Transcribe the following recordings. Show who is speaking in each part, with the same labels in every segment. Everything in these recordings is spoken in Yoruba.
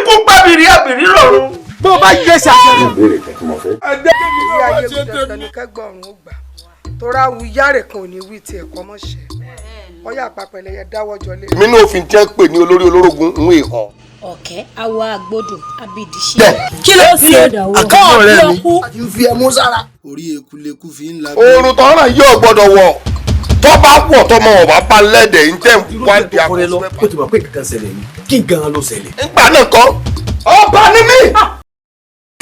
Speaker 1: kú pàbìrì àbìrì lọ́rùn.
Speaker 2: bó o bá yẹ ṣàṣẹ.
Speaker 3: ìbéèrè kan tí mo fẹ́.
Speaker 4: ìyá ayé wí dandan ní kẹgbọrún ó gbà tóra wu yáre kan ò ní wí tiẹ̀ kọ́ mọ́ ṣe ọyá àpapẹ̀lẹ̀ yẹn dáwọ́jọ lé.
Speaker 3: mi náà fi jẹ́ pé ní olórí olórogún ń wé hàn.
Speaker 5: ọ̀kẹ́ awo agbódò abidiṣẹ́.
Speaker 2: kí ló ṣe àkọ́kọ́ rẹ mi.
Speaker 6: àti fi ẹmú sára. orí ekuleku fi ń la.
Speaker 3: oorun tọ́ràn yóò gbọ́dọ̀ wọ̀ tó bá wọ̀ tọmọ ọ̀bá bá lẹ́dẹ̀ẹ́ ń tẹ̀ wá di àkọsílẹ̀.
Speaker 6: ó ti mọ̀ pé kankan ṣẹlẹ̀ ni kí gan ló ṣẹlẹ̀.
Speaker 3: nígbà náà kọ́ ọba ní mí.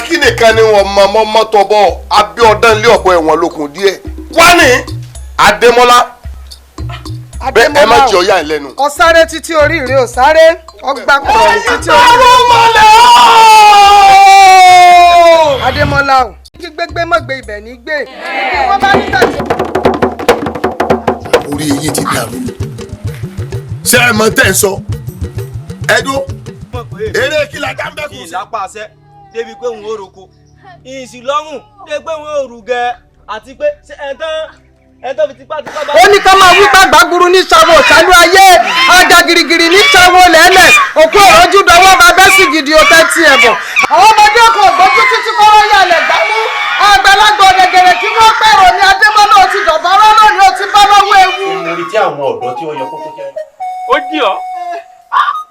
Speaker 3: kí nìkan ni wọn mọ mọ́tò bọ́ abíọ́dán ilé ọ̀bọ ẹ̀wọ̀n lókun díẹ̀ wá ní Adémọ́lá bẹ́ẹ̀ ẹ má jẹ́ ọ̀yá ẹ̀ lẹ́nu.
Speaker 4: ọ̀sáré títí orí rẹ̀ ò sáré ọgbà kọ̀ọ̀rọ̀ títí orí rẹ̀. Adémọ́lá o kí gbégbé mọ̀ gbé ibẹ̀ ní gbé wọ́n bá ní tàjẹ́.
Speaker 6: orí eyín ti dàrú ṣé ẹ mọ tẹ́ ẹ sọ ẹdún eré kí la dá ń bẹ́ kù sí.
Speaker 7: ìlápá àṣẹ débi pé òun ò roko ìsì lọ́rùn débi pé òun ò rù gẹ àti pé ẹ̀tọ́ fi tipátipá bá.
Speaker 4: ó ní ká máa wí gbàgbà guru ní ṣàwọ̀ ṣàlú ayé ajá girigiri ní ṣàwọ̀ lẹ́lẹ̀ òkú òrọ́jú dọwọ́ bá bẹ́ sí gidi ó tẹ́ tí ẹ̀ bọ̀. àwọn ọmọdé ọkọ̀ ògbójú títí kọ́rọ́ yàlẹ̀ gbámú àgbàlagbà ọ̀dẹ̀gẹ̀rẹ̀ kí wọ́n pẹ̀rọ ní Adémọ́lá ó ti dọ̀bọ̀ rọ́nà ni ó ti bá lọ́wọ́ ewu.
Speaker 1: mo rí tí àwọn ọ̀dọ́ tí wọ́n yọ kókó jẹ́.
Speaker 7: ó dì ọ́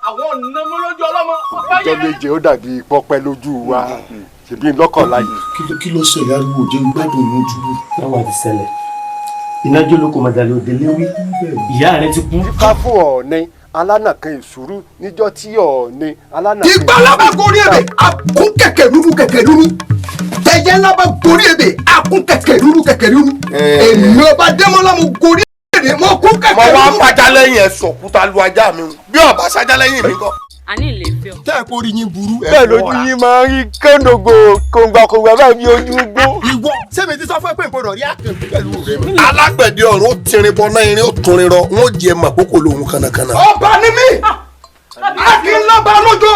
Speaker 7: àwọn ọ̀nà mọ́ lójú ọlọ́mọ.
Speaker 3: ọjọ́ méje ó dàbí pọ́pẹ́ lójú wa ṣèbí lọ́kànlá yìí.
Speaker 6: kí ló ṣẹlẹ̀ ariwo jẹ́ gbádùn inú túbú.
Speaker 1: láwọn àti ṣẹlẹ̀ inájó ló kó madalẹ òde léwí ìyá rẹ ti kú.
Speaker 3: ká fún Ọọ̀ni alánàkan ìṣúrú níjọ́ tí Ọọ̀ni alánàkan.
Speaker 6: ìgbà lábà gorí ebè àkún kẹ̀kẹ́ rúru kẹ̀kẹ́ rúru tẹ̀yẹ́ lábà gorí ebè àkún kẹ̀kẹ́ rúru kẹ̀kẹ́ rúru èmi Ọba Adémọ́lá mo gorí ebè mo kún kẹ̀kẹ́ rúru.
Speaker 3: mo wá fàjà lẹ́yìn ẹ̀ sọ̀kúta lu ajá mi bí ọba sájà lẹ́yìn mi kọ́.
Speaker 5: a ní ilé fẹ́ ọ.
Speaker 6: tẹ́ ẹ̀ kórìí yín burú.
Speaker 2: bẹ́ẹ̀ lójú yín máa ń rí kóńdògò kòǹgbàkòǹgbà báyìí ojú gbó.
Speaker 6: ìwọ sẹ́mi ti sọ fún ẹ pé ìgbọ́dọ̀ rí àkàndé pẹ̀lú rẹ.
Speaker 3: alágbẹ̀dẹ ọ̀run ó tirin bọ náà irin ó tunrin rọ wọn ó jẹ màkókò lòun kànàkànà.
Speaker 6: ọba ni mí. akínlọ́ba lójó.